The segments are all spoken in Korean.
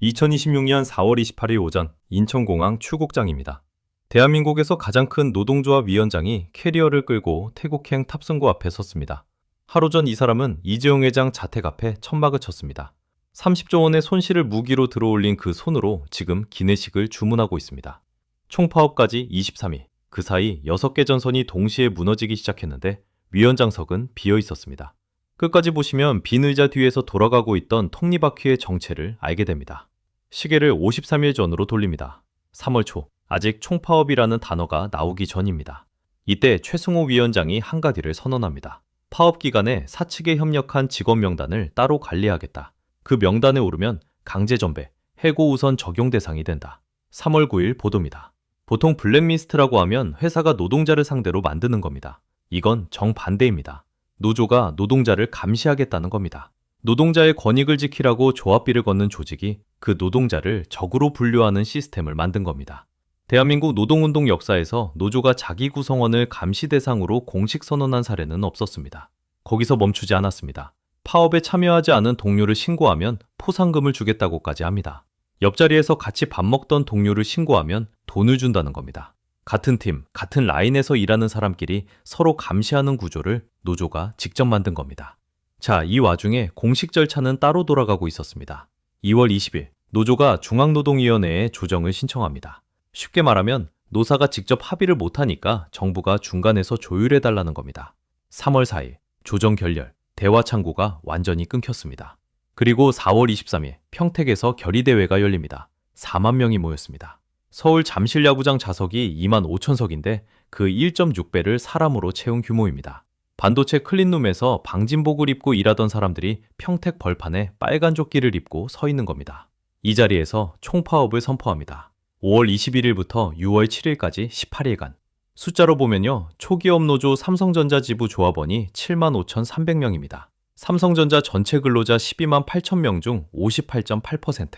2026년 4월 28일 오전 인천공항 출국장입니다. 대한민국에서 가장 큰 노동조합 위원장이 캐리어를 끌고 태국행 탑승구 앞에 섰습니다. 하루 전 이 사람은 이재용 회장 자택 앞에 천막을 쳤습니다. 30조 원의 손실을 무기로 들어올린 그 손으로 지금 기내식을 주문하고 있습니다. 총파업까지 23일, 그 사이 6개 전선이 동시에 무너지기 시작했는데 위원장석은 비어 있었습니다. 끝까지 보시면 빈 의자 뒤에서 돌아가고 있던 톱니바퀴의 정체를 알게 됩니다. 시계를 53일 전으로 돌립니다. 3월 초, 아직 총파업이라는 단어가 나오기 전입니다. 이때 최승호 위원장이 한가지를 선언합니다. 파업 기간에 사측에 협력한 직원 명단을 따로 관리하겠다. 그 명단에 오르면 강제전배, 해고 우선 적용 대상이 된다. 3월 9일 보도입니다. 보통 블랙리스트라고 하면 회사가 노동자를 상대로 만드는 겁니다. 이건 정반대입니다. 노조가 노동자를 감시하겠다는 겁니다. 노동자의 권익을 지키라고 조합비를 걷는 조직이 그 노동자를 적으로 분류하는 시스템을 만든 겁니다. 대한민국 노동운동 역사에서 노조가 자기 구성원을 감시 대상으로 공식 선언한 사례는 없었습니다. 거기서 멈추지 않았습니다. 파업에 참여하지 않은 동료를 신고하면 포상금을 주겠다고까지 합니다. 옆자리에서 같이 밥 먹던 동료를 신고하면 돈을 준다는 겁니다. 같은 팀, 같은 라인에서 일하는 사람끼리 서로 감시하는 구조를 노조가 직접 만든 겁니다. 자, 이 와중에 공식 절차는 따로 돌아가고 있었습니다. 2월 20일, 노조가 중앙노동위원회에 조정을 신청합니다. 쉽게 말하면 노사가 직접 합의를 못하니까 정부가 중간에서 조율해달라는 겁니다. 3월 4일, 조정 결렬, 대화 창구가 완전히 끊겼습니다. 그리고 4월 23일, 평택에서 결의대회가 열립니다. 4만 명이 모였습니다. 서울 잠실야구장 좌석이 2만 5천석인데 그 1.6배를 사람으로 채운 규모입니다. 반도체 클린룸에서 방진복을 입고 일하던 사람들이 평택 벌판에 빨간 조끼를 입고 서 있는 겁니다. 이 자리에서 총파업을 선포합니다. 5월 21일부터 6월 7일까지 18일간. 숫자로 보면요, 초기업 노조 삼성전자 지부 조합원이 7만 5,300명입니다. 삼성전자 전체 근로자 12만 8천 명 중 58.8%,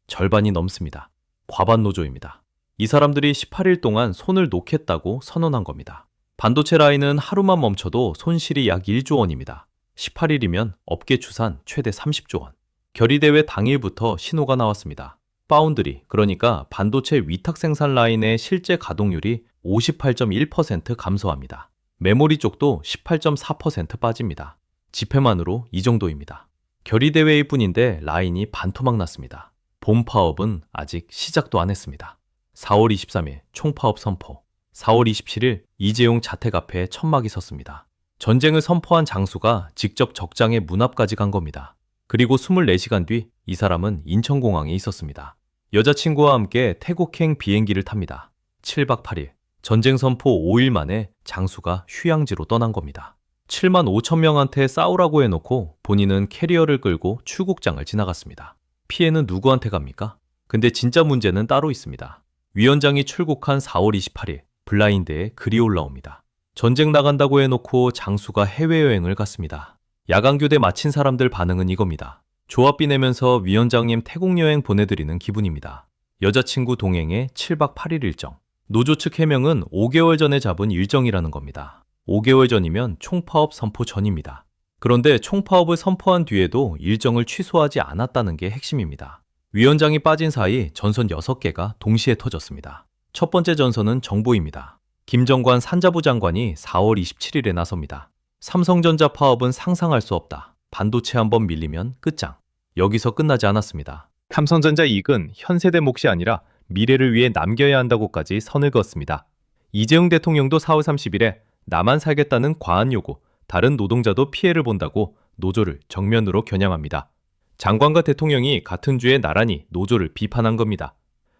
절반이 넘습니다. 과반 노조입니다. 이 사람들이 18일 동안 손을 놓겠다고 선언한 겁니다. 반도체 라인은 하루만 멈춰도 손실이 약 1조 원입니다. 18일이면 업계 추산 최대 30조 원. 결의대회 당일부터 신호가 나왔습니다. 파운드리, 그러니까 반도체 위탁 생산 라인의 실제 가동률이 58.1% 감소합니다. 메모리 쪽도 18.4% 빠집니다. 집회만으로 이 정도입니다. 결의대회일 뿐인데 라인이 반토막 났습니다. 본 파업은 아직 시작도 안 했습니다. 4월 23일 총파업 선포. 4월 27일 이재용 자택 앞에 천막이 섰습니다. 전쟁을 선포한 장수가 직접 적장의 문 앞까지 간 겁니다. 그리고 24시간 뒤 이 사람은 인천공항에 있었습니다. 여자친구와 함께 태국행 비행기를 탑니다. 7박 8일. 전쟁 선포 5일 만에 장수가 휴양지로 떠난 겁니다. 7만 5천 명한테 싸우라고 해놓고 본인은 캐리어를 끌고 출국장을 지나갔습니다. 피해는 누구한테 갑니까? 근데 진짜 문제는 따로 있습니다. 위원장이 출국한 4월 28일 블라인드에 글이 올라옵니다. 전쟁 나간다고 해놓고 장수가 해외여행을 갔습니다. 야간교대 마친 사람들 반응은 이겁니다. 조합비 내면서 위원장님 태국 여행 보내드리는 기분입니다. 여자친구 동행에 7박 8일 일정. 노조 측 해명은 5개월 전에 잡은 일정이라는 겁니다. 5개월 전이면 총파업 선포 전입니다. 그런데 총파업을 선포한 뒤에도 일정을 취소하지 않았다는 게 핵심입니다. 위원장이 빠진 사이 전선 6개가 동시에 터졌습니다. 첫 번째 전선은 정보입니다. 김정관 산자부 장관이 4월 27일에 나섭니다. 삼성전자 파업은 상상할 수 없다. 반도체 한번 밀리면 끝장. 여기서 끝나지 않았습니다. 삼성전자 이익은 현 세대 몫이 아니라 미래를 위해 남겨야 한다고까지 선을 그었습니다. 이재용 대통령도 4월 30일에 나만 살겠다는 과한 요구, 다른 노동자도 피해를 본다고 노조를 정면으로 겨냥합니다. 장관과 대통령이 같은 주에 나란히 노조를 비판한 겁니다.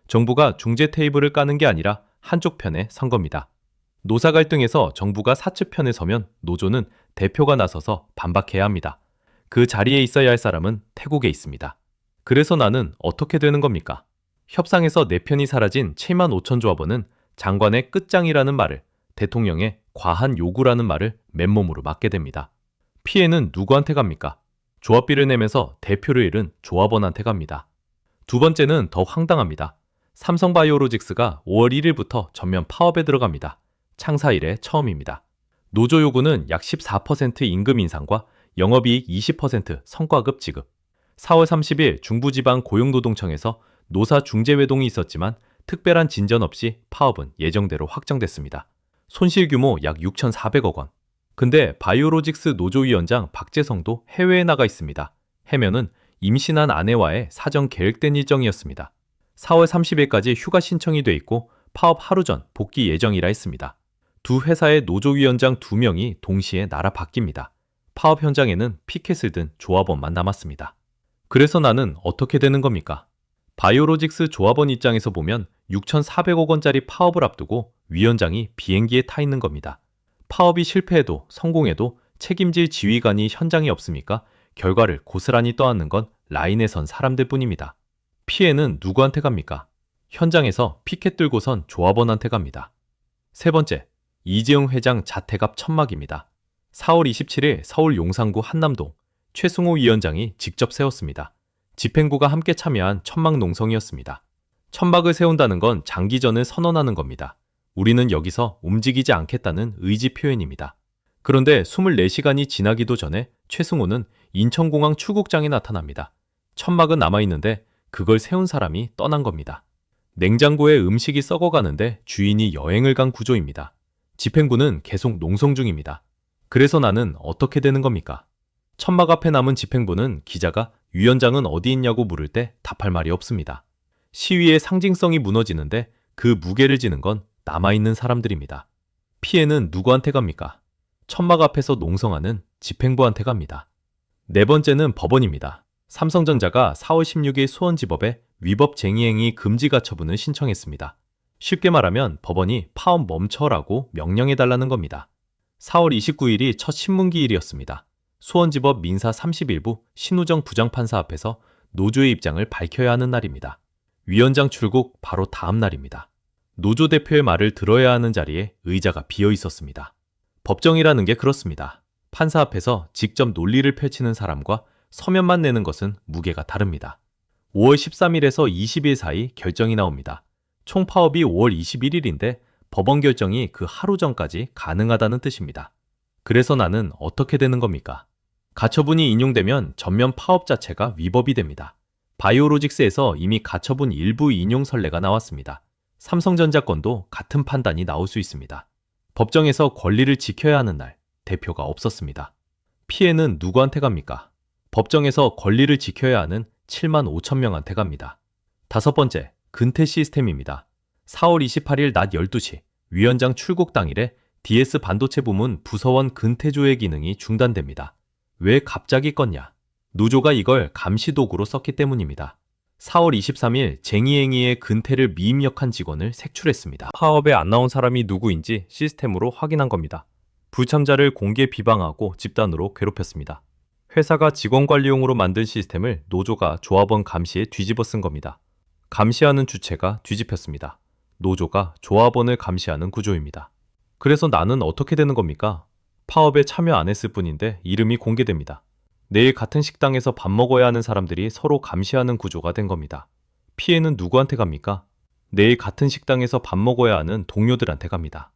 정부가 중재 테이블을 까는 게 아니라 한쪽 편에 선 겁니다. 노사 갈등에서 정부가 사측 편에 서면 노조는 대표가 나서서 반박해야 합니다. 그 자리에 있어야 할 사람은 태국에 있습니다. 그래서 나는 어떻게 되는 겁니까? 협상에서 내 편이 사라진 7만 5천 조합원은 장관의 끝장이라는 말을, 대통령의 과한 요구라는 말을 맨몸으로 맞게 됩니다. 피해는 누구한테 갑니까? 조합비를 내면서 대표를 잃은 조합원한테 갑니다. 두 번째는 더 황당합니다. 삼성바이오로직스가 5월 1일부터 전면 파업에 들어갑니다. 창사 이래 처음입니다. 노조 요구는 약 14% 임금 인상과 영업이익 20% 성과급 지급. 4월 30일 중부지방고용노동청에서 노사 중재회동이 있었지만 특별한 진전 없이 파업은 예정대로 확정됐습니다. 손실 규모 약 6,400억 원. 근데 바이오로직스 노조위원장 박재성도 해외에 나가 있습니다. 해면은 임신한 아내와의 사전 계획된 일정이었습니다. 4월 30일까지 휴가 신청이 돼 있고 파업 하루 전 복귀 예정이라 했습니다. 두 회사의 노조위원장 2명이 동시에 나라 바뀝니다. 파업 현장에는 피켓을 든 조합원만 남았습니다. 그래서 나는 어떻게 되는 겁니까? 바이오로직스 조합원 입장에서 보면 6,400억 원짜리 파업을 앞두고 위원장이 비행기에 타 있는 겁니다. 파업이 실패해도 성공해도 책임질 지휘관이 현장에 없으니까 결과를 고스란히 떠안는 건 라인에 선 사람들 뿐입니다. 피해는 누구한테 갑니까? 현장에서 피켓 들고선 조합원한테 갑니다. 세 번째, 이재용 회장 자택 앞 천막입니다. 4월 27일 서울 용산구 한남동 최승호 위원장이 직접 세웠습니다. 집행부가 함께 참여한 천막 농성이었습니다. 천막을 세운다는 건 장기전을 선언하는 겁니다. 우리는 여기서 움직이지 않겠다는 의지 표현입니다. 그런데 24시간이 지나기도 전에 최승호는 인천공항 출국장에 나타납니다. 천막은 남아있는데 그걸 세운 사람이 떠난 겁니다. 냉장고에 음식이 썩어가는데 주인이 여행을 간 구조입니다. 집행부는 계속 농성 중입니다. 그래서 나는 어떻게 되는 겁니까? 천막 앞에 남은 집행부는 기자가 위원장은 어디 있냐고 물을 때 답할 말이 없습니다. 시위의 상징성이 무너지는데 그 무게를 지는 건 남아있는 사람들입니다. 피해는 누구한테 갑니까? 천막 앞에서 농성하는 집행부한테 갑니다. 네 번째는 법원입니다. 삼성전자가 4월 16일 수원지법에 위법 쟁의행위 금지 가처분을 신청했습니다. 쉽게 말하면 법원이 파업 멈춰라고 명령해달라는 겁니다. 4월 29일이 첫 신문기일이었습니다. 수원지법 민사 31부 신우정 부장판사 앞에서 노조의 입장을 밝혀야 하는 날입니다. 위원장 출국 바로 다음 날입니다. 노조 대표의 말을 들어야 하는 자리에 의자가 비어 있었습니다. 법정이라는 게 그렇습니다. 판사 앞에서 직접 논리를 펼치는 사람과 서면만 내는 것은 무게가 다릅니다. 5월 13일에서 20일 사이 결정이 나옵니다. 총 파업이 5월 21일인데 법원 결정이 그 하루 전까지 가능하다는 뜻입니다. 그래서 나는 어떻게 되는 겁니까? 가처분이 인용되면 전면 파업 자체가 위법이 됩니다. 바이오로직스에서 이미 가처분 일부 인용 선례가 나왔습니다. 삼성전자 건도 같은 판단이 나올 수 있습니다. 법정에서 권리를 지켜야 하는 날, 대표가 없었습니다. 피해는 누구한테 갑니까? 법정에서 권리를 지켜야 하는 7만 5천 명한테 갑니다. 다섯 번째, 근태 시스템입니다. 4월 28일 낮 12시, 위원장 출국 당일에 DS 반도체 부문 부서원 근태조회 기능이 중단됩니다. 왜 갑자기 껐냐? 노조가 이걸 감시 도구로 썼기 때문입니다. 4월 23일 쟁의행위에 근태를 미입력한 직원을 색출했습니다. 파업에 안 나온 사람이 누구인지 시스템으로 확인한 겁니다. 불참자를 공개 비방하고 집단으로 괴롭혔습니다. 회사가 직원관리용으로 만든 시스템을 노조가 조합원 감시에 뒤집어 쓴 겁니다. 감시하는 주체가 뒤집혔습니다. 노조가 조합원을 감시하는 구조입니다. 그래서 나는 어떻게 되는 겁니까? 파업에 참여 안 했을 뿐인데 이름이 공개됩니다. 내일 같은 식당에서 밥 먹어야 하는 사람들이 서로 감시하는 구조가 된 겁니다. 피해는 누구한테 갑니까? 내일 같은 식당에서 밥 먹어야 하는 동료들한테 갑니다.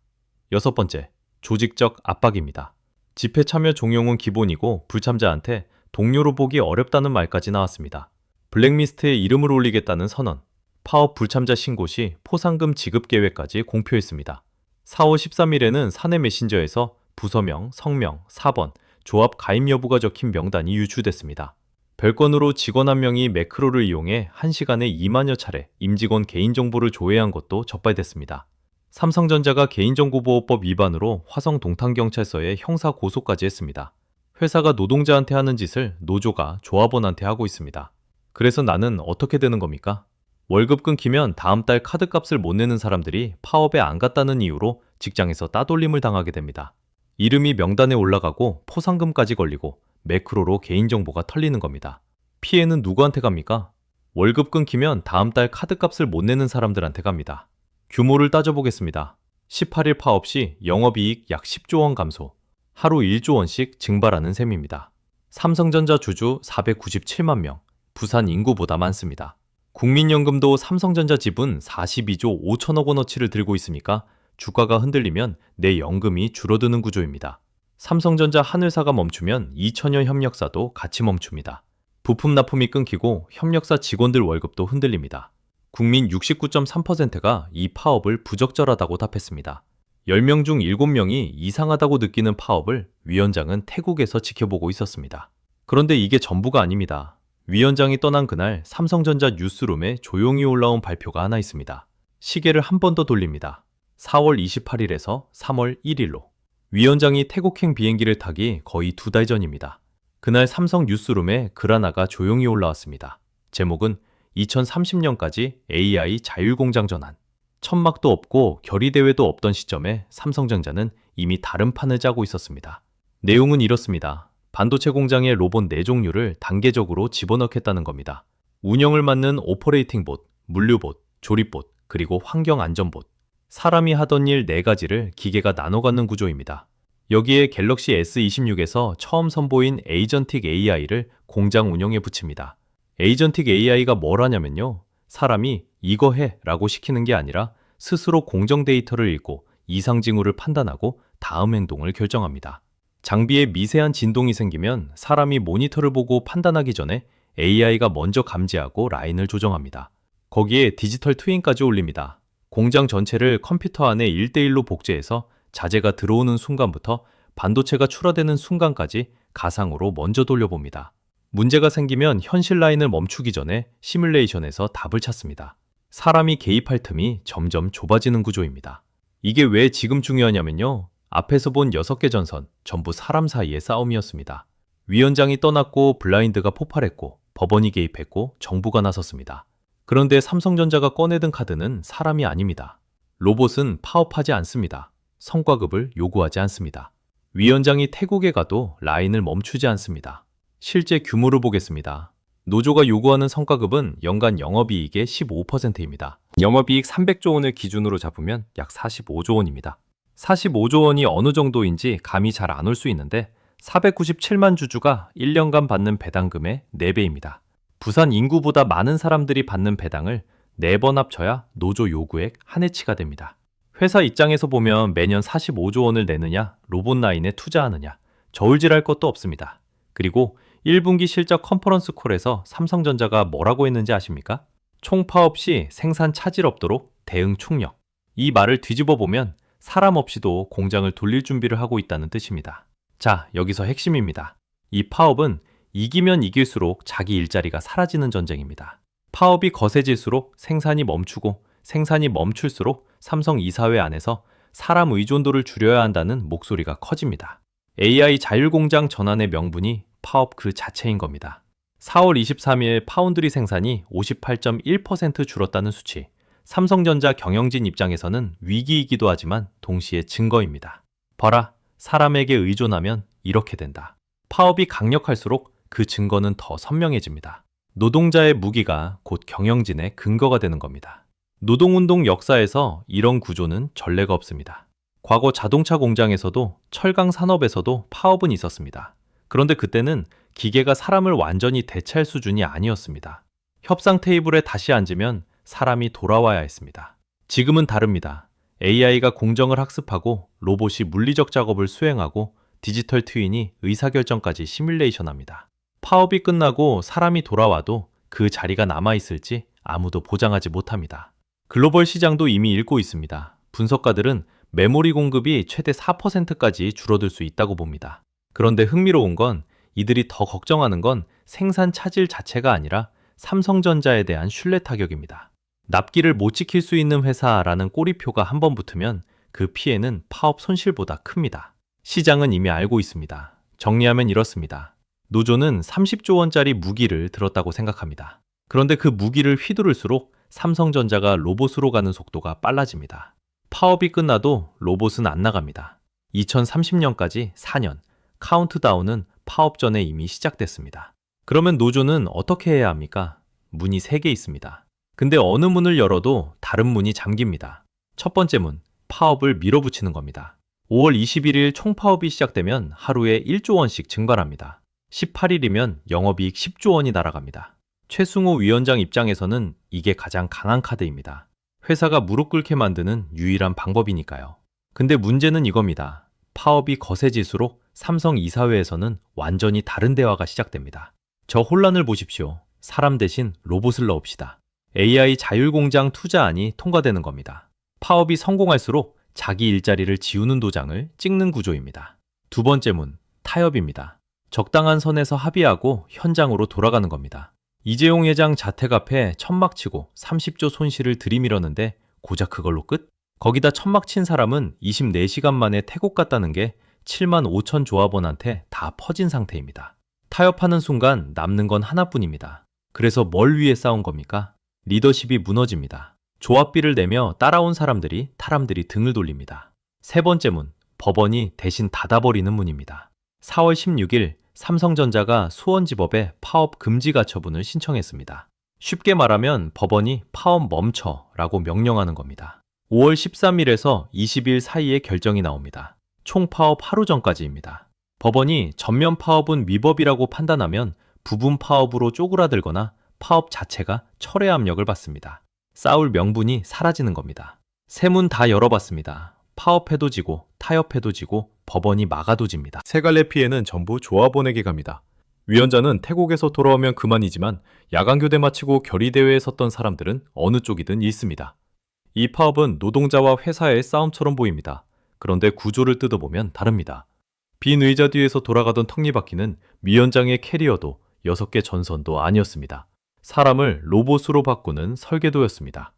여섯 번째, 조직적 압박입니다. 집회 참여 종용은 기본이고 불참자한테 동료로 보기 어렵다는 말까지 나왔습니다. 블랙리스트에 이름을 올리겠다는 선언, 파업 불참자 신고 시 포상금 지급 계획까지 공표했습니다. 4월 13일에는 사내 메신저에서 부서명, 성명, 사번, 조합 가입 여부가 적힌 명단이 유출됐습니다. 별건으로 직원 한 명이 매크로를 이용해 1시간에 2만여 차례 임직원 개인정보를 조회한 것도 적발됐습니다. 삼성전자가 개인정보보호법 위반으로 화성 동탄경찰서에 형사 고소까지 했습니다. 회사가 노동자한테 하는 짓을 노조가 조합원한테 하고 있습니다. 그래서 나는 어떻게 되는 겁니까? 월급 끊기면 다음 달 카드값을 못 내는 사람들이 파업에 안 갔다는 이유로 직장에서 따돌림을 당하게 됩니다. 이름이 명단에 올라가고 포상금까지 걸리고 매크로로 개인정보가 털리는 겁니다. 피해는 누구한테 갑니까? 월급 끊기면 다음 달 카드값을 못 내는 사람들한테 갑니다. 규모를 따져보겠습니다. 18일 파업 시 영업이익 약 10조 원 감소, 하루 1조 원씩 증발하는 셈입니다. 삼성전자 주주 497만 명, 부산 인구보다 많습니다. 국민연금도 삼성전자 지분 42조 5천억 원어치를 들고 있으니까 주가가 흔들리면 내 연금이 줄어드는 구조입니다. 삼성전자 한 회사가 멈추면 2천여 협력사도 같이 멈춥니다. 부품 납품이 끊기고 협력사 직원들 월급도 흔들립니다. 국민 69.3%가 이 파업을 부적절하다고 답했습니다. 10명 중 7명이 이상하다고 느끼는 파업을 위원장은 태국에서 지켜보고 있었습니다. 그런데 이게 전부가 아닙니다. 위원장이 떠난 그날 삼성전자 뉴스룸에 조용히 올라온 발표가 하나 있습니다. 시계를 한 번 더 돌립니다. 4월 28일에서 3월 1일로. 위원장이 태국행 비행기를 타기 거의 2달 전입니다. 그날 삼성 뉴스룸에 글 하나가 조용히 올라왔습니다. 제목은 2030년까지 AI 자율공장 전환. 천막도 없고 결의대회도 없던 시점에 삼성전자는 이미 다른 판을 짜고 있었습니다. 내용은 이렇습니다. 반도체 공장에 로봇 4종류를 단계적으로 집어넣겠다는 겁니다. 운영을 맡는 오퍼레이팅 봇, 물류봇, 조립봇, 그리고 환경안전봇. 사람이 하던 일 4가지를 기계가 나눠 갖는 구조입니다. 여기에 갤럭시 S26에서 처음 선보인 에이전틱 AI를 공장 운영에 붙입니다. 에이전틱 AI가 뭘 하냐면요. 사람이 이거 해 라고 시키는 게 아니라 스스로 공정 데이터를 읽고 이상 징후를 판단하고 다음 행동을 결정합니다. 장비에 미세한 진동이 생기면 사람이 모니터를 보고 판단하기 전에 AI가 먼저 감지하고 라인을 조정합니다. 거기에 디지털 트윈까지 올립니다. 공장 전체를 컴퓨터 안에 1대1로 복제해서 자재가 들어오는 순간부터 반도체가 출하되는 순간까지 가상으로 먼저 돌려봅니다. 문제가 생기면 현실 라인을 멈추기 전에 시뮬레이션에서 답을 찾습니다. 사람이 개입할 틈이 점점 좁아지는 구조입니다. 이게 왜 지금 중요하냐면요. 앞에서 본 6개 전선 전부 사람 사이의 싸움이었습니다. 위원장이 떠났고 블라인드가 폭발했고 법원이 개입했고 정부가 나섰습니다. 그런데 삼성전자가 꺼내든 카드는 사람이 아닙니다. 로봇은 파업하지 않습니다. 성과급을 요구하지 않습니다. 위원장이 태국에 가도 라인을 멈추지 않습니다. 실제 규모를 보겠습니다. 노조가 요구하는 성과급은 연간 영업이익의 15%입니다. 영업이익 300조 원을 기준으로 잡으면 약 45조 원입니다. 45조 원이 어느 정도인지 감이 잘 안 올 수 있는데 497만 주주가 1년간 받는 배당금의 4배입니다. 부산 인구보다 많은 사람들이 받는 배당을 4번 합쳐야 노조 요구액 한 해치가 됩니다. 회사 입장에서 보면 매년 45조 원을 내느냐, 로봇 라인에 투자하느냐, 저울질할 것도 없습니다. 그리고 1분기 실적 컨퍼런스 콜에서 삼성전자가 뭐라고 했는지 아십니까? 총파업 시 생산 차질 없도록 대응 총력. 이 말을 뒤집어 보면 사람 없이도 공장을 돌릴 준비를 하고 있다는 뜻입니다. 자, 여기서 핵심입니다. 이 파업은 이기면 이길수록 자기 일자리가 사라지는 전쟁입니다. 파업이 거세질수록 생산이 멈추고 생산이 멈출수록 삼성 이사회 안에서 사람 의존도를 줄여야 한다는 목소리가 커집니다. AI 자율공장 전환의 명분이 파업 그 자체인 겁니다. 4월 23일 파운드리 생산이 58.1% 줄었다는 수치. 삼성전자 경영진 입장에서는 위기이기도 하지만 동시에 증거입니다. 봐라, 사람에게 의존하면 이렇게 된다. 파업이 강력할수록 그 증거는 더 선명해집니다. 노동자의 무기가 곧 경영진의 근거가 되는 겁니다. 노동운동 역사에서 이런 구조는 전례가 없습니다. 과거 자동차 공장에서도 철강 산업에서도 파업은 있었습니다. 그런데 그때는 기계가 사람을 완전히 대체할 수준이 아니었습니다. 협상 테이블에 다시 앉으면 사람이 돌아와야 했습니다. 지금은 다릅니다. AI가 공정을 학습하고 로봇이 물리적 작업을 수행하고 디지털 트윈이 의사결정까지 시뮬레이션합니다. 파업이 끝나고 사람이 돌아와도 그 자리가 남아있을지 아무도 보장하지 못합니다. 글로벌 시장도 이미 읽고 있습니다. 분석가들은 메모리 공급이 최대 4%까지 줄어들 수 있다고 봅니다. 그런데 흥미로운 건 이들이 더 걱정하는 건 생산 차질 자체가 아니라 삼성전자에 대한 신뢰 타격입니다. 납기를 못 지킬 수 있는 회사라는 꼬리표가 한번 붙으면 그 피해는 파업 손실보다 큽니다. 시장은 이미 알고 있습니다. 정리하면 이렇습니다. 노조는 30조 원짜리 무기를 들었다고 생각합니다. 그런데 그 무기를 휘두를수록 삼성전자가 로봇으로 가는 속도가 빨라집니다. 파업이 끝나도 로봇은 안 나갑니다. 2030년까지 4년, 카운트다운은 파업 전에 이미 시작됐습니다. 그러면 노조는 어떻게 해야 합니까? 문이 3개 있습니다. 근데 어느 문을 열어도 다른 문이 잠깁니다. 첫 번째 문, 파업을 밀어붙이는 겁니다. 5월 21일 총파업이 시작되면 하루에 1조 원씩 증발합니다. 18일이면 영업이익 10조 원이 날아갑니다. 최승호 위원장 입장에서는 이게 가장 강한 카드입니다. 회사가 무릎 꿇게 만드는 유일한 방법이니까요. 근데 문제는 이겁니다. 파업이 거세질수록 삼성 이사회에서는 완전히 다른 대화가 시작됩니다. 저 혼란을 보십시오. 사람 대신 로봇을 넣읍시다. AI 자율공장 투자안이 통과되는 겁니다. 파업이 성공할수록 자기 일자리를 지우는 도장을 찍는 구조입니다. 두 번째 문, 타협입니다. 적당한 선에서 합의하고 현장으로 돌아가는 겁니다. 이재용 회장 자택 앞에 천막 치고 30조 손실을 들이밀었는데 고작 그걸로 끝? 거기다 천막 친 사람은 24시간 만에 태국 갔다는 게 7만 5천 조합원한테 다 퍼진 상태입니다. 타협하는 순간 남는 건 하나뿐입니다. 그래서 뭘 위해 싸운 겁니까? 리더십이 무너집니다. 조합비를 내며 따라온 사람들이 등을 돌립니다. 세 번째 문, 법원이 대신 닫아버리는 문입니다. 4월 16일 삼성전자가 수원지법에 파업 금지 가처분을 신청했습니다. 쉽게 말하면 법원이 파업 멈춰라고 명령하는 겁니다. 5월 13일에서 20일 사이에 결정이 나옵니다. 총 파업 하루 전까지입니다. 법원이 전면 파업은 위법이라고 판단하면 부분 파업으로 쪼그라들거나 파업 자체가 철회 압력을 받습니다. 싸울 명분이 사라지는 겁니다. 세 문 다 열어봤습니다. 파업해도 지고 타협해도 지고 법원이 막아도 집니다. 세 갈래 피해는 전부 조합원에게 갑니다. 위원장은 태국에서 돌아오면 그만이지만 야간 교대 마치고 결의대회에 섰던 사람들은 어느 쪽이든 있습니다. 이 파업은 노동자와 회사의 싸움처럼 보입니다. 그런데 구조를 뜯어보면 다릅니다. 빈 의자 뒤에서 돌아가던 턱니바퀴는 위원장의 캐리어도 6개 전선도 아니었습니다. 사람을 로봇으로 바꾸는 설계도였습니다.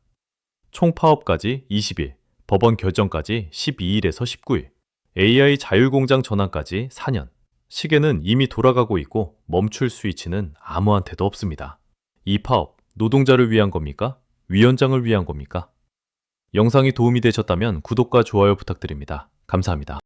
총 파업까지 20일, 법원 결정까지 12일에서 19일, AI 자율공장 전환까지 4년. 시계는 이미 돌아가고 있고 멈출 스위치는 아무한테도 없습니다. 이 파업, 노동자를 위한 겁니까? 위원장을 위한 겁니까? 영상이 도움이 되셨다면 구독과 좋아요 부탁드립니다. 감사합니다.